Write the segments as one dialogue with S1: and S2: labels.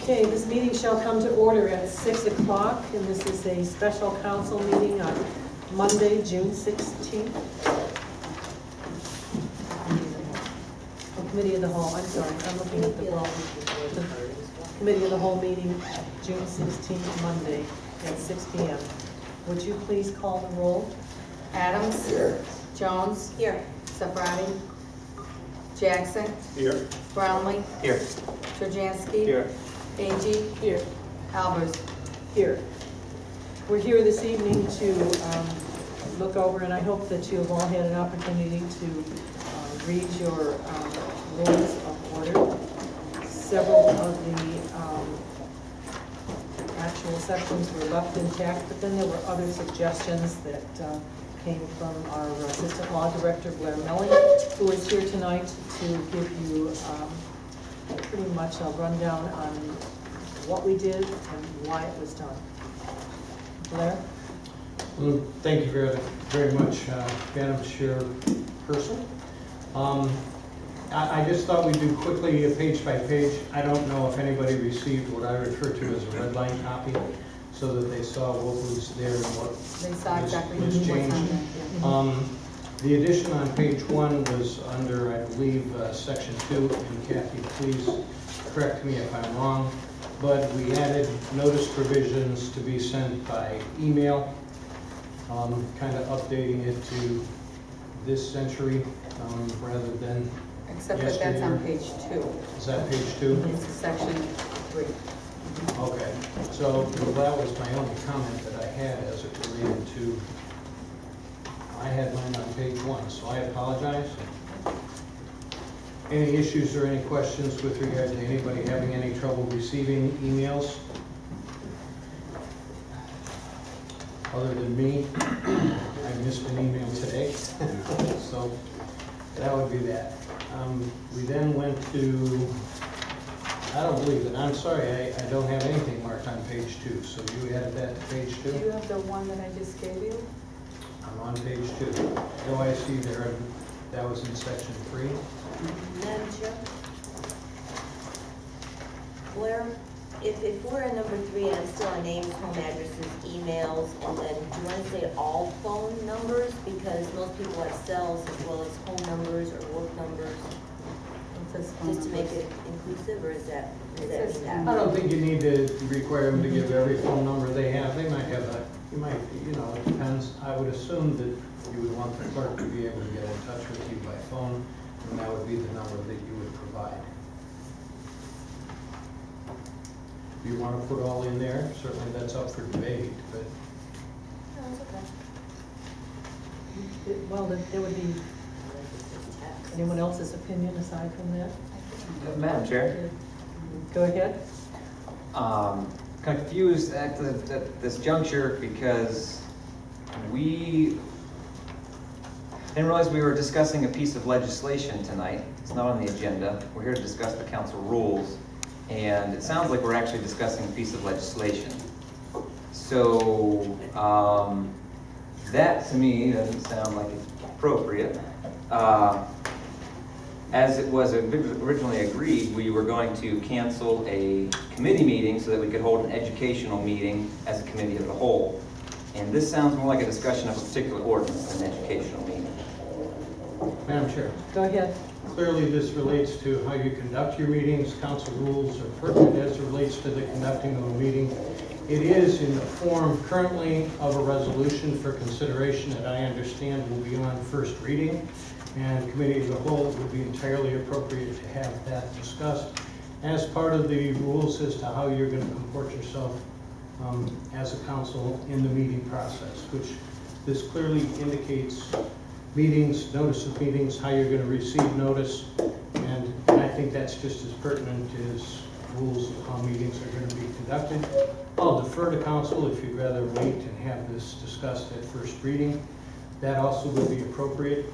S1: Okay, this meeting shall come to order at 6 o'clock, and this is a special council meeting on Monday, June 16th. Oh, Committee of the Whole, I'm sorry, I'm looking at the wrong. Committee of the Whole meeting, June 16th, Monday at 6 p.m. Would you please call the roll?
S2: Adams. Here. Jones. Here. Cefaratti. Jackson.
S3: Here.
S2: Brownlee.
S3: Here.
S2: Turjansky.
S3: Here.
S1: Agee. Here.
S2: Albers.
S1: Here. We're here this evening to look over, and I hope that you have all had an opportunity to read your rules of order. Several of the actual sections were left intact, but then there were other suggestions that came from our Assistant Law Director Blair Melling, who is here tonight to give you pretty much a rundown on what we did and why it was done. Blair?
S4: Well, thank you very much, Madam Chairperson. I just thought we'd do quickly page by page. I don't know if anybody received what I refer to as a red line copy, so that they saw what was there and what
S2: They saw exactly
S4: was
S2: what's
S4: changed.
S2: on there.
S4: The addition on page 1 was under, I believe, section 2, and Kathy, please correct me if I'm wrong, but we added notice provisions to be sent by email, kind of updating it to this century rather than
S2: Except that that's on page 2.
S4: Is that page 2?
S2: It's section 3.
S4: Okay, so that was my only comment that I had as it related to, I had mine on page 1, so I apologize. Any issues or any questions with regard to anybody having any trouble receiving emails? Other than me, I missed an email today, so that would be that. We then went to, I don't believe it, I'm sorry, I don't have anything marked on page 2, so you added that to page 2?
S2: Do you have the one that I just gave you?
S4: I'm on page 2. OIC there, that was in section 3.
S5: Madam Chair? Blair, if we're in number 3 and I'm still on names, home addresses, emails, and then do you want to say all phone numbers? Because most people have cells as well as home numbers or work numbers. Just to make it inclusive, or is that mean that?
S4: I don't think you need to require them to give every phone number they have. They might have a, you might, it depends. I would assume that you would want the clerk to be able to get in touch with you by phone, and that would be the number that you would provide. If you want to put all in there, certainly that's up for debate, but.
S5: No, it's okay.
S1: Well, there would be anyone else's opinion aside from that?
S3: Madam Chair,
S1: Go ahead.
S3: confused at this juncture because we didn't realize we were discussing a piece of legislation tonight. It's not on the agenda. We're here to discuss the council rules, and it sounds like we're actually discussing a piece of legislation. So that to me doesn't sound like it's appropriate. As it was originally agreed, we were going to cancel a committee meeting so that we could hold an educational meeting as a committee of the whole. And this sounds more like a discussion of a particular ordinance than an educational meeting.
S4: Madam Chair.
S1: Go ahead.
S4: Clearly, this relates to how you conduct your meetings. Council rules are pertinent as it relates to the conducting of a meeting. It is in the form currently of a resolution for consideration that I understand will be on first reading, and committee of the whole would be entirely appropriate to have that discussed as part of the rules as to how you're going to comport yourself as a council in the meeting process, which this clearly indicates meetings, notice of meetings, how you're going to receive notice, and I think that's just as pertinent as rules of how meetings are going to be conducted. I'll defer to council if you'd rather wait and have this discussed at first reading. That also would be appropriate.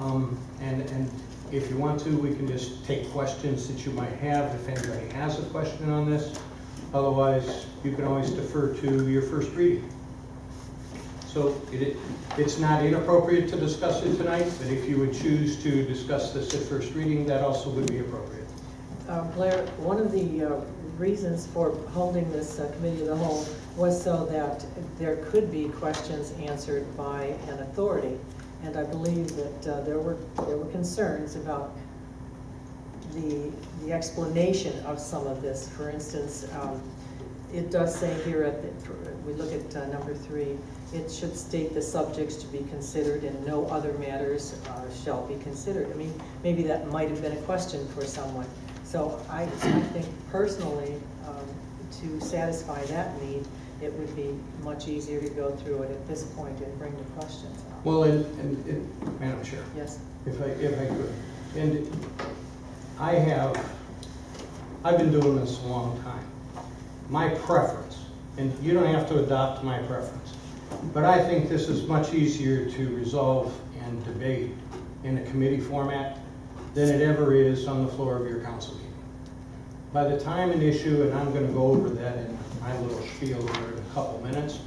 S4: And if you want to, we can just take questions that you might have if anybody has a question on this. Otherwise, you can always defer to your first reading. So it's not inappropriate to discuss it tonight, but if you would choose to discuss this at first reading, that also would be appropriate.
S1: Blair, one of the reasons for holding this committee of the whole was so that there could be questions answered by an authority. And I believe that there were concerns about the explanation of some of this. For instance, it does say here, we look at number 3, it should state the subjects to be considered and no other matters shall be considered. I mean, maybe that might have been a question for someone. So I think personally, to satisfy that need, it would be much easier to go through it at this point and bring the questions out.
S4: Well, and Madam Chair,
S1: Yes.
S4: if I could, and I've been doing this a long time. My preference, and you don't have to adopt my preference, but I think this is much easier to resolve and debate in a committee format than it ever is on the floor of your council meeting. By the time an issue, and I'm going to go over that in my little spiel here in a couple minutes,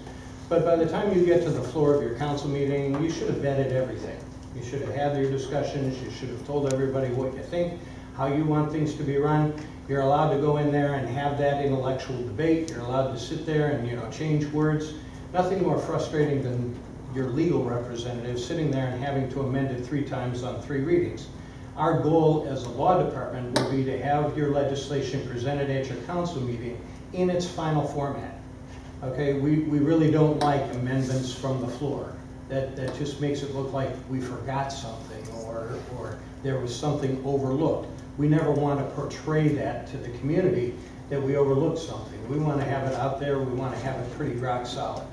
S4: but by the time you get to the floor of your council meeting, you should have vetted everything. You should have had your discussions, you should have told everybody what you think, how you want things to be run. You're allowed to go in there and have that intellectual debate. You're allowed to sit there and, change words. Nothing more frustrating than your legal representative sitting there and having to amend it 3 times on 3 readings. Our goal as a law department would be to have your legislation presented at your council meeting in its final format. Okay, we really don't like amendments from the floor. That just makes it look like we forgot something or there was something overlooked. We never want to portray that to the community that we overlooked something. We want to have it out there. We want to have it pretty rock solid.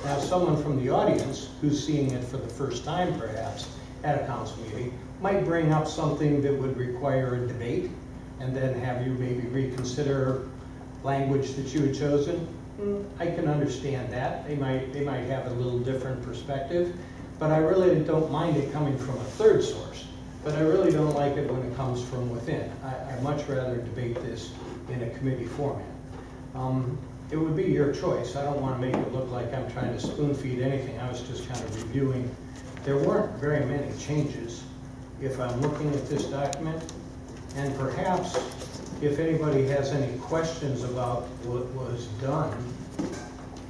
S4: Now, someone from the audience who's seeing it for the first time, perhaps, at a council meeting, might bring up something that would require a debate and then have you maybe reconsider language that you had chosen. I can understand that. They might have a little different perspective, but I really don't mind it coming from a third source. But I really don't like it when it comes from within. I'd much rather debate this in a committee format. It would be your choice. I don't want to make it look like I'm trying to spoon feed anything. I was just kind of reviewing. There weren't very many changes if I'm looking at this document. And perhaps if anybody has any questions about what was done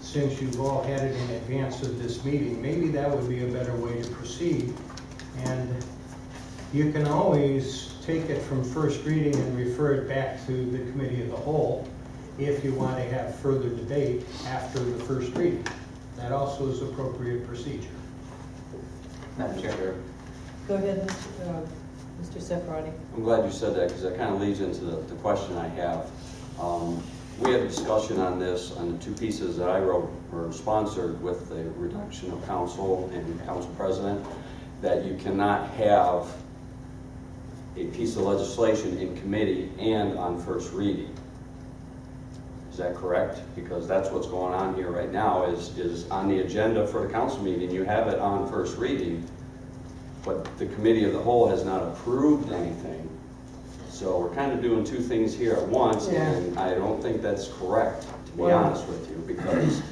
S4: since you've all had it in advance of this meeting, maybe that would be a better way to proceed. And you can always take it from first reading and refer it back to the committee of the whole if you want to have further debate after the first reading. That also is appropriate procedure.
S3: Madam Chair.
S1: Go ahead, Mr. Cefaratti.
S6: I'm glad you said that because that kind of leads into the question I have. We had a discussion on this on the 2 pieces that I wrote or sponsored with the reduction of council and council president, that you cannot have a piece of legislation in committee and on first reading. Is that correct? Because that's what's going on here right now is on the agenda for the council meeting, you have it on first reading, but the committee of the whole has not approved anything. So we're kind of doing 2 things here at once, and I don't think that's correct, to be honest with you, because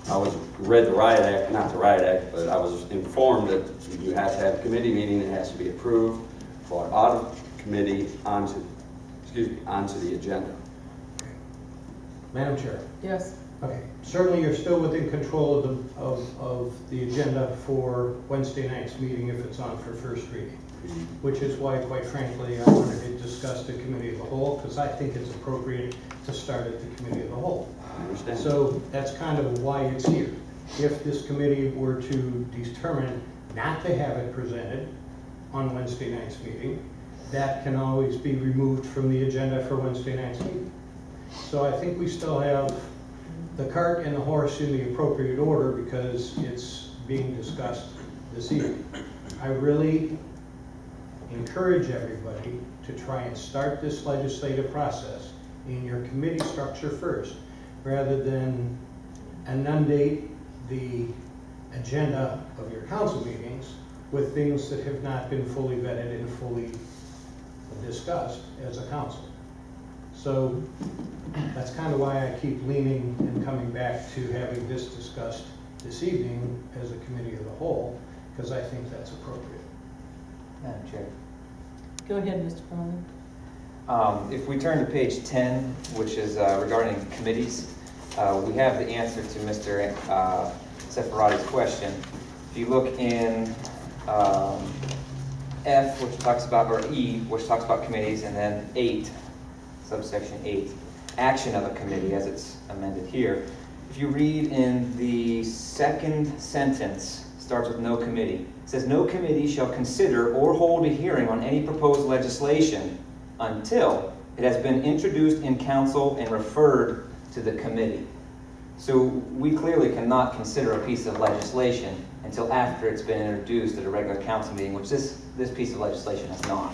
S6: I read the Riot Act, not the Riot Act, but I was informed that you have to have a committee meeting, it has to be approved, brought out of committee onto the agenda.
S4: Madam Chair.
S1: Yes.
S4: Okay. Certainly you're still within control of the agenda for Wednesday night's meeting if it's on for first reading, which is why, quite frankly, I wanted to discuss the committee of the whole, because I think it's appropriate to start at the committee of the whole.
S6: I understand.
S4: So that's kind of why it's here. If this committee were to determine not to have it presented on Wednesday night's meeting, that can always be removed from the agenda for Wednesday night's meeting. So I think we still have the cart and the horse in the appropriate order because it's being discussed this evening. I really encourage everybody to try and start this legislative process in your committee structure first, rather than inundate the agenda of your council meetings with things that have not been fully vetted and fully discussed as a council. So that's kind of why I keep leaning and coming back to having this discussed this evening as a committee of the whole, because I think that's appropriate.
S3: Madam Chair.
S1: Go ahead, Mr. Brownlee.
S3: If we turn to page 10, which is regarding committees, we have the answer to Mr. Cefaratti's question. If you look in F, which talks about, or E, which talks about committees, and then 8, subsection 8, action of a committee as it's amended here. If you read in the second sentence, starts with no committee. It says, no committee shall consider or hold a hearing on any proposed legislation until it has been introduced in council and referred to the committee. So we clearly cannot consider a piece of legislation until after it's been introduced at a regular council meeting, which this piece of legislation has not.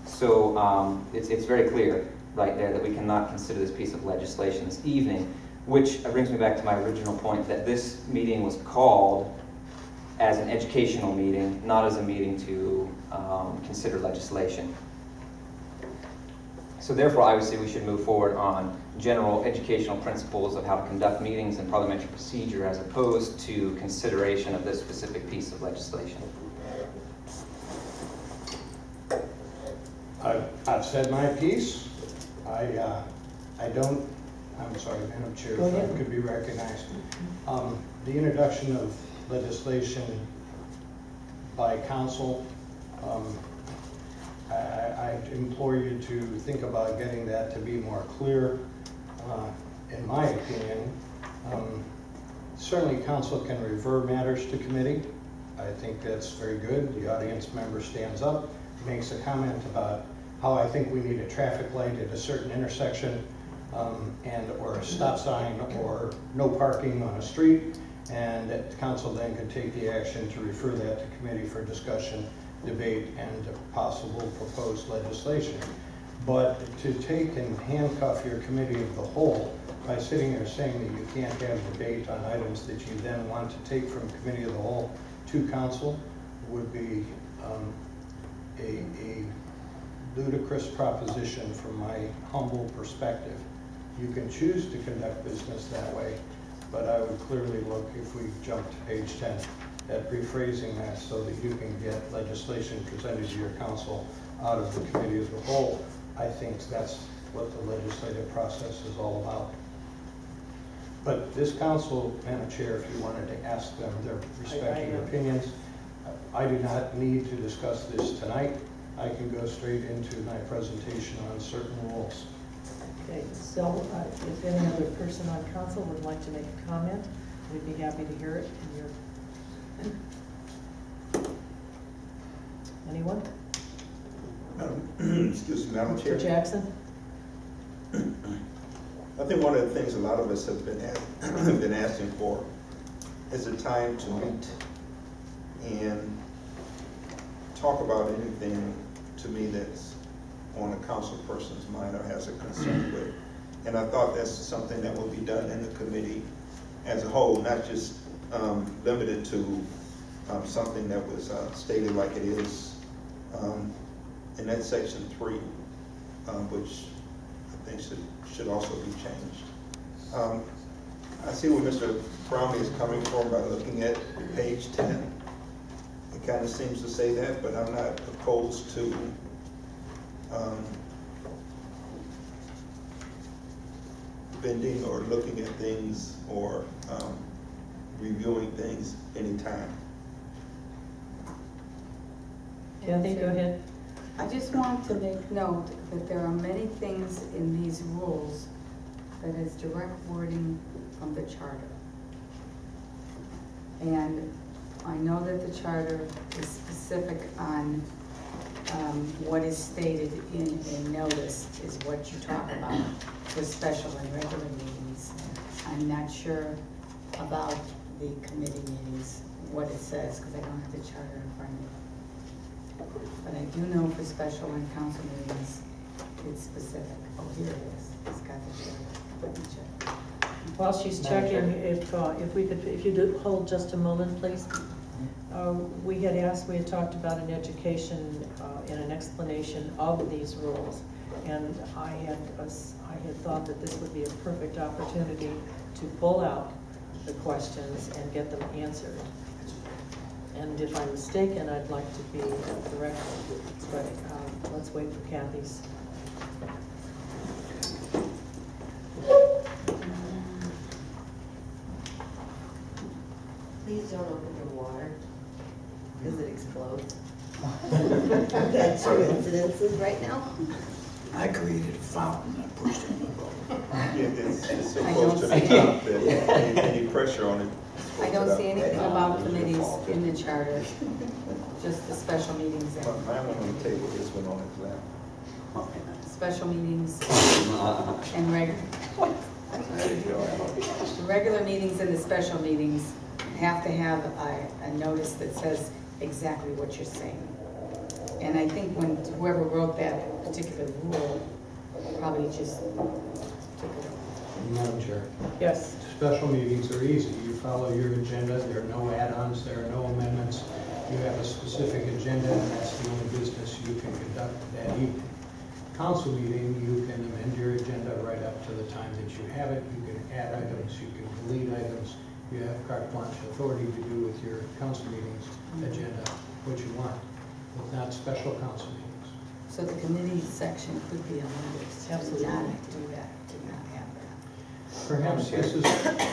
S3: So it's very clear right there that we cannot consider this piece of legislation this evening, which brings me back to my original point that this meeting was called as an educational meeting, not as a meeting to consider legislation. So therefore, obviously, we should move forward on general educational principles of how to conduct meetings and parliamentary procedure as opposed to consideration of this specific piece of legislation.
S4: I've said my piece. I'm sorry, Madam Chair,
S1: Go
S4: if
S1: ahead.
S4: I could be recognized. The introduction of legislation by council, I implore you to think about getting that to be more clear. In my opinion, certainly council can refer matters to committee. I think that's very good. The audience member stands up, makes a comment about how I think we need a traffic light at a certain intersection, or a stop sign, or no parking on a street, and that council then could take the action to refer that to committee for discussion, debate, and possible proposed legislation. But to take and handcuff your committee of the whole by sitting there saying that you can't have debate on items that you then want to take from committee of the whole to council would be a ludicrous proposition from my humble perspective. You can choose to conduct business that way, but I would clearly look, if we jump to page 10, at rephrasing that so that you can get legislation presented to your council out of the committee as a whole. I think that's what the legislative process is all about. But this council, Madam Chair, if you wanted to ask them their respective opinions, I do not need to discuss this tonight. I can go straight into my presentation on certain rules.
S1: Okay, so if any other person on council would like to make a comment, we'd be happy to hear it. Anyone?
S7: Excuse me, Madam Chair.
S1: Mr. Jackson?
S7: I think one of the things a lot of us have been asking for is a time to meet and talk about anything to me that's on a council person's mind or has a concern with. And I thought that's something that would be done in the committee as a whole, not just limited to something that was stated like it is in that section 3, which I think should also be changed. I see where Mr. Brownlee is coming from by looking at page 10. It kind of seems to say that, but I'm not opposed to bending or looking at things or reviewing things anytime.
S1: Kathy, go ahead.
S2: I just want to make note that there are many things in these rules that is direct wording from the charter. And I know that the charter is specific on what is stated in a notice is what you talk about for special and regular meetings. I'm not sure about the committee meetings, what it says, because I don't have the charter in front of me. But I do know for special and council meetings, it's specific. Oh, here it is. It's got the charter. Let me check.
S1: While she's checking, if you'd hold just a moment, please. We had talked about an education and an explanation of these rules, and I had thought that this would be a perfect opportunity to pull out the questions and get them answered. And if I'm mistaken, I'd like to be corrected, but let's wait for Kathy's
S5: don't open your water because it explodes. That's true incidences right now.
S8: I created a fountain and pushed it in the boat.
S7: It's so
S2: I
S7: close to the
S2: don't see
S7: top that any pressure on it.
S2: I don't see anything about committees in the charter, just the special meetings,
S7: Mine went on the table, this went on his lap.
S2: special meetings and the regular meetings and the special meetings have to have a notice that says exactly what you're saying. And I think when whoever wrote that particular rule probably just took it.
S4: Madam Chair,
S1: Yes.
S4: special meetings are easy. You follow your agenda, there are no add-ons, there are no amendments. You have a specific agenda, and that's the only business you can conduct that evening. Council meeting, you can amend your agenda right up to the time that you have it. You can add items, you can delete items. You have carte blanche authority to do with your council meetings agenda what you want, but not special council meetings.
S2: So the committee section could be amended.
S1: Absolutely.
S2: Do not do that, do not have that.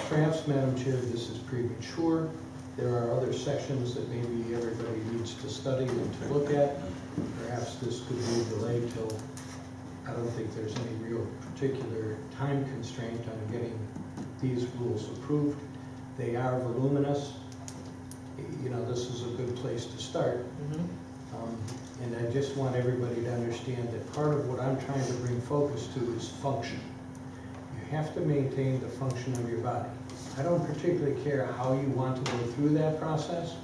S4: Perhaps, Madam Chair, this is premature. There are other sections that maybe everybody needs to study and to look at. Perhaps this could be delayed till, I don't think there's any real particular time constraint on getting these rules approved. They are voluminous. You know, this is a good place to start. And I just want everybody to understand that part of what I'm trying to bring focus to is function. You have to maintain the function of your body. I don't particularly care how you want to go through that process,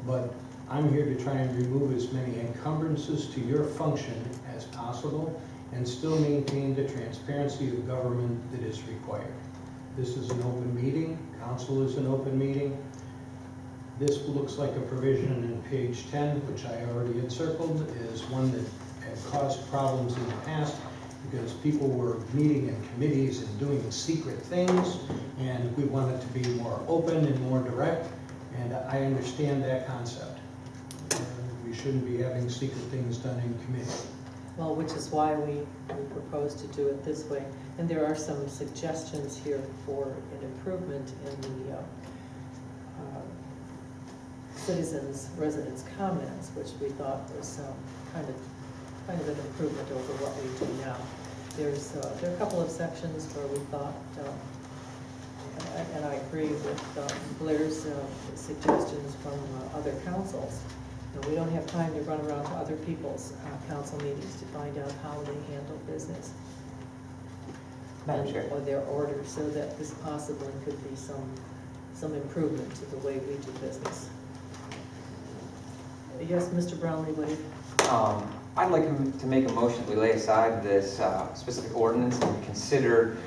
S4: but I'm here to try and remove as many encumbrances to your function as possible and still maintain the transparency of government that is required. This is an open meeting. Council is an open meeting. This looks like a provision in page 10, which I already had circled, is one that had caused problems in the past because people were meeting in committees and doing secret things, and we want it to be more open and more direct, and I understand that concept. We shouldn't be having secret things done in committee.
S1: Well, which is why we propose to do it this way. And there are some suggestions here for an improvement in the citizens' residents' comments, which we thought was kind of an improvement over what we do now. There are a couple of sections where we thought, and I agree with Blair's suggestions from other councils. You know, we don't have time to run around to other people's council meetings to find out how they handle business.
S3: Madam Chair.
S1: Or their orders, so that this possibly could be some improvement to the way we do business. Yes, Mr. Brownlee, what do you?
S3: I'd like to make a motion that we lay aside this specific ordinance and consider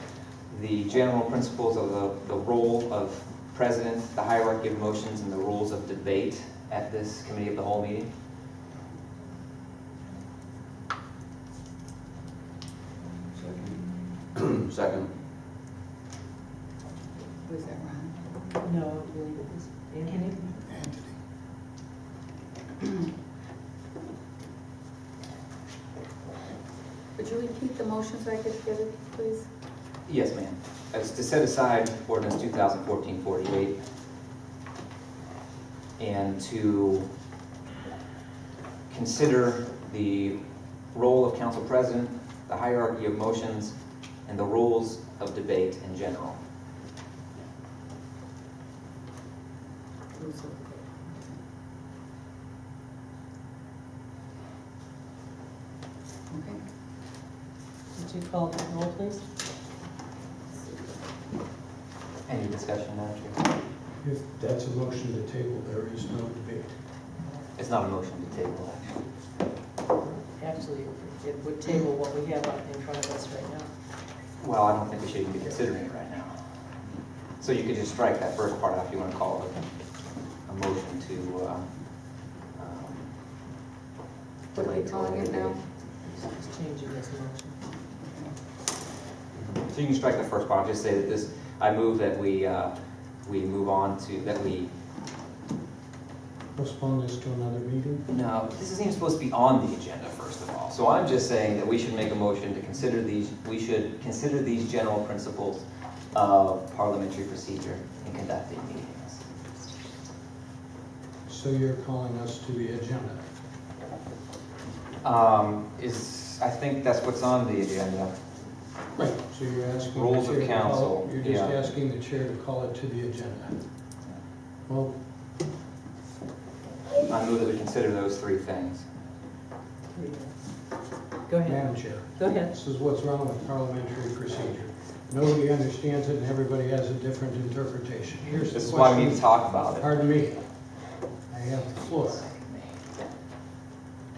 S3: the general principles of the role of president, the hierarchy of motions, and the rules of debate at this committee of the whole meeting.
S6: Second.
S2: Was that Ron?
S1: No, I believe it was Anthony.
S8: Anthony.
S2: Would you repeat the motion so I could get it, please?
S3: Yes, ma'am. It's to set aside ordinance 2014-48 and to consider the role of council president, the hierarchy of motions, and the rules of debate in general.
S2: Okay.
S1: Would you call the roll, please?
S3: Any discussion, Madam Chair?
S4: If that's a motion to table, there is no debate.
S3: It's not a motion to table, actually.
S1: Actually, it would table what we have up in front of us right now.
S3: Well, I don't think we should even be considering it right now. So you could just strike that first part out if you want to call it a motion to
S2: What are we calling it now?
S1: Just changing this motion.
S3: So you can strike the first part, just say that this, I move that we move on to, that we,
S4: Postpone this to another meeting?
S3: no, this isn't even supposed to be on the agenda, first of all. So I'm just saying that we should make a motion to consider these, we should consider these general principles of parliamentary procedure in conducting meetings.
S4: So you're calling us to the agenda.
S3: I think that's what's on the agenda.
S4: Right. So you're asking.
S3: Rules
S4: the
S3: of
S4: chair to call-
S3: council,
S4: You're just
S3: yeah.
S4: asking the chair to call it to the agenda. Well,
S3: I move that we consider those three things.
S1: Go ahead.
S4: Madam Chair,
S1: Go ahead.
S4: this is what's wrong with parliamentary procedure. Nobody understands it and everybody has a different interpretation. Here's the
S3: This is
S4: question.
S3: why we need to talk about it.
S4: Pardon me. I have the floor.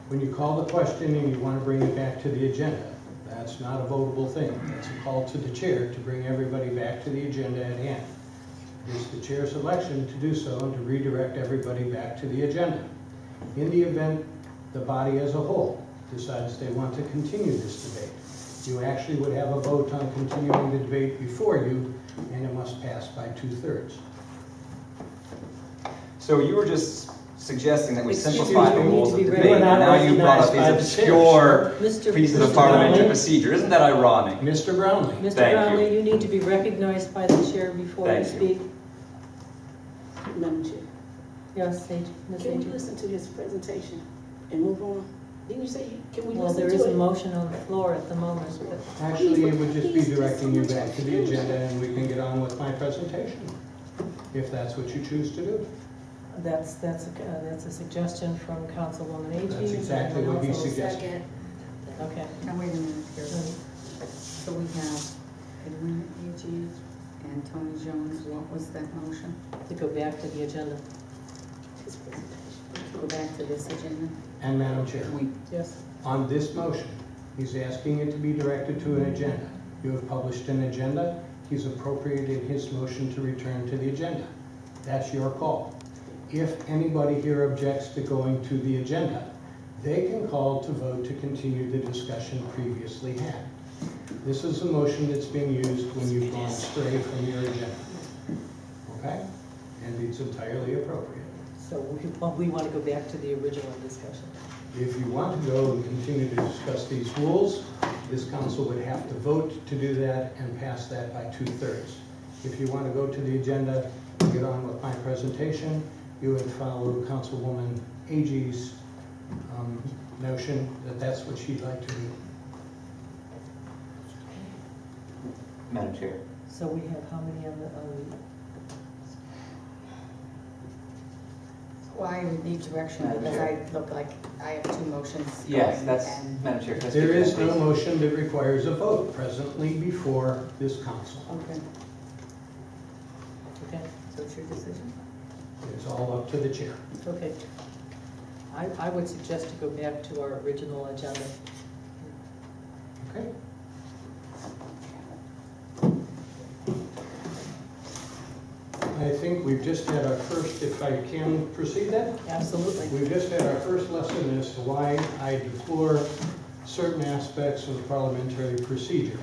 S4: When you call the question and you want to bring it back to the agenda, that's not a votable thing. It's a call to the chair to bring everybody back to the agenda at hand. It's the chair's election to do so and to redirect everybody back to the agenda. In the event the body as a whole decides they want to continue this debate, you actually would have a vote on continuing the debate before you, and it must pass by 2/3.
S3: So you were just suggesting that we
S1: Excuse
S3: simplify
S1: me,
S3: the
S1: we need
S3: rules
S1: to
S3: of
S1: be
S3: debate,
S1: ready.
S3: and now you brought up these
S4: Recognized by the chair,
S3: obscure
S1: Mr.
S3: pieces of
S1: Mr.
S3: parliamentary
S4: Brownlee.
S3: procedure. Isn't that ironic?
S4: Mr. Brownlee.
S1: Mr.
S3: Thank you.
S1: Brownlee, you need to be recognized by the chair before you
S3: Thank you.
S1: speak.
S9: Madam Chair,
S1: Yes, Ms.
S9: can we
S1: Agee.
S9: listen to his presentation and move on? Didn't you say, can we
S1: Well,
S9: listen
S1: there
S9: to
S1: is
S9: it?
S1: a motion on the floor at the moment, but
S4: Actually, it would just be directing you back to the agenda and we can get on with my presentation, if that's what you choose to do.
S1: that's a suggestion from Councilwoman Agee.
S4: That's exactly what he
S1: and also-
S4: suggested.
S1: Okay.
S2: Now, wait a minute here. So we have Edwin Agee and Tony Jones. What was that motion?
S1: To go back to the agenda.
S9: His presentation.
S2: Go back to this agenda?
S4: And Madam Chair,
S1: Yes.
S4: on this motion, he's asking it to be directed to an agenda. You have published an agenda, he's appropriated his motion to return to the agenda. That's your call. If anybody here objects to going to the agenda, they can call to vote to continue the discussion previously had. This is a motion that's being used when you've gone astray from your agenda. Okay? And it's entirely appropriate.
S1: So we want to go back to the original discussion.
S4: If you want to go and continue to discuss these rules, this council would have to vote to do that and pass that by 2/3. If you want to go to the agenda, get on with my presentation, you would follow Councilwoman Agee's notion that that's what she'd like to do.
S3: Madam Chair.
S1: So we have how many on the,
S2: Well, I would need direction because I look like I have two motions.
S3: Yes,
S2: going,
S3: that's,
S2: and-
S3: Madam Chair. can I
S4: There
S3: speak to
S4: is
S3: that,
S4: no
S3: please?
S4: motion that requires a vote presently before this council.
S2: Okay,
S1: okay,
S2: so it's your decision?
S4: It's all up to the chair.
S1: okay. I would suggest to go back to our original agenda.
S4: Okay? I think we've just had our first, if I can proceed then?
S1: Absolutely.
S4: We've just had our first lesson as to why I deplore certain aspects of parliamentary procedure.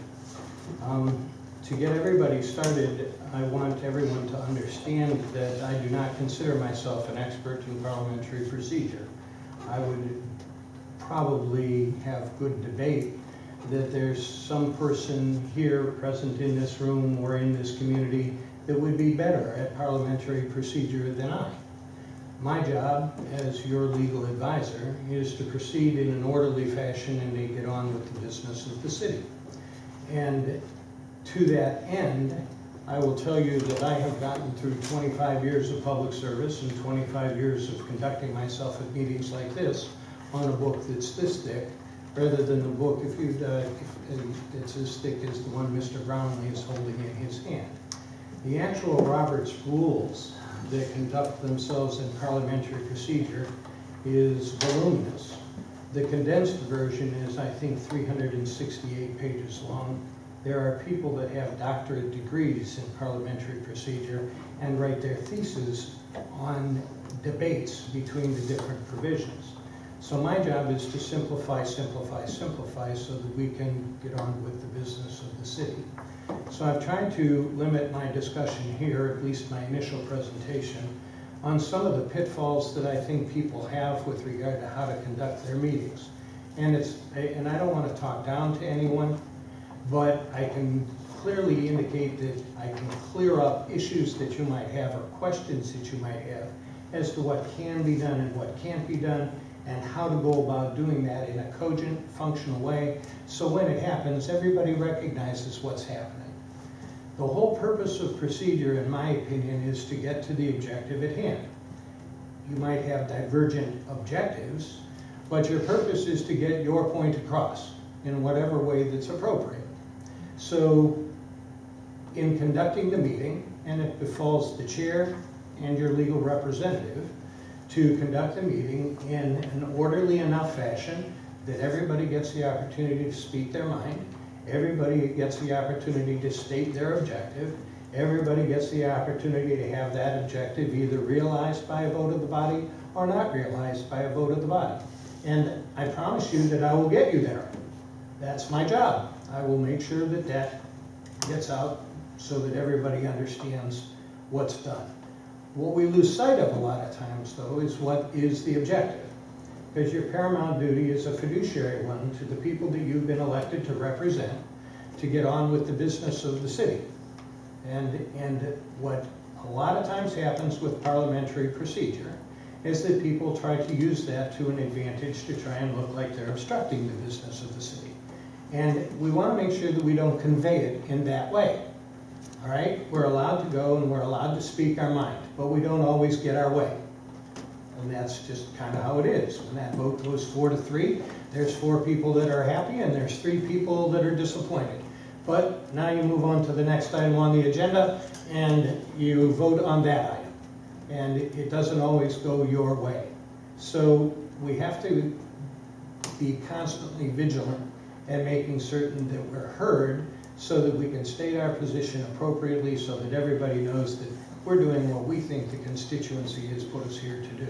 S4: To get everybody started, I want everyone to understand that I do not consider myself an expert in parliamentary procedure. I would probably have good debate that there's some person here present in this room or in this community that would be better at parliamentary procedure than I. My job as your legal advisor is to proceed in an orderly fashion and to get on with the business of the city. And to that end, I will tell you that I have gotten through 25 years of public service and 25 years of conducting myself at meetings like this on a book that's this thick, rather than the book, if it's as thick as the one Mr. Brownlee is holding in his hand. The actual Robert's rules that conduct themselves in parliamentary procedure is voluminous. The condensed version is, I think, 368 pages long. There are people that have doctorate degrees in parliamentary procedure and write their theses on debates between the different provisions. So my job is to simplify, simplify, simplify so that we can get on with the business of the city. So I've tried to limit my discussion here, at least my initial presentation, on some of the pitfalls that I think people have with regard to how to conduct their meetings. And I don't want to talk down to anyone, but I can clearly indicate that I can clear up issues that you might have or questions that you might have as to what can be done and what can't be done, and how to go about doing that in a cogent, functional way, so when it happens, everybody recognizes what's happening. The whole purpose of procedure, in my opinion, is to get to the objective at hand. You might have divergent objectives, but your purpose is to get your point across in whatever way that's appropriate. So, in conducting the meeting, and it befalls the chair and your legal representative to conduct the meeting in an orderly enough fashion that everybody gets the opportunity to speak their mind, everybody gets the opportunity to state their objective, everybody gets the opportunity to have that objective either realized by a vote of the body or not realized by a vote of the body. And I promise you that I will get you there. That's my job. I will make sure that that gets out so that everybody understands what's done. What we lose sight of a lot of times, though, is what is the objective. Because your paramount duty is a fiduciary one to the people that you've been elected to represent, to get on with the business of the city. And what a lot of times happens with parliamentary procedure is that people try to use that to an advantage to try and look like they're obstructing the business of the city. And we want to make sure that we don't convey it in that way. All right? We're allowed to go and we're allowed to speak our mind, but we don't always get our way. And that's just kind of how it is. When that vote goes 4-3, there's 4 people that are happy and there's 3 people that are disappointed. But now you move on to the next item on the agenda and you vote on that item. And it doesn't always go your way. So we have to be constantly vigilant and making certain that we're heard so that we can state our position appropriately so that everybody knows that we're doing what we think the constituency has put us here to do.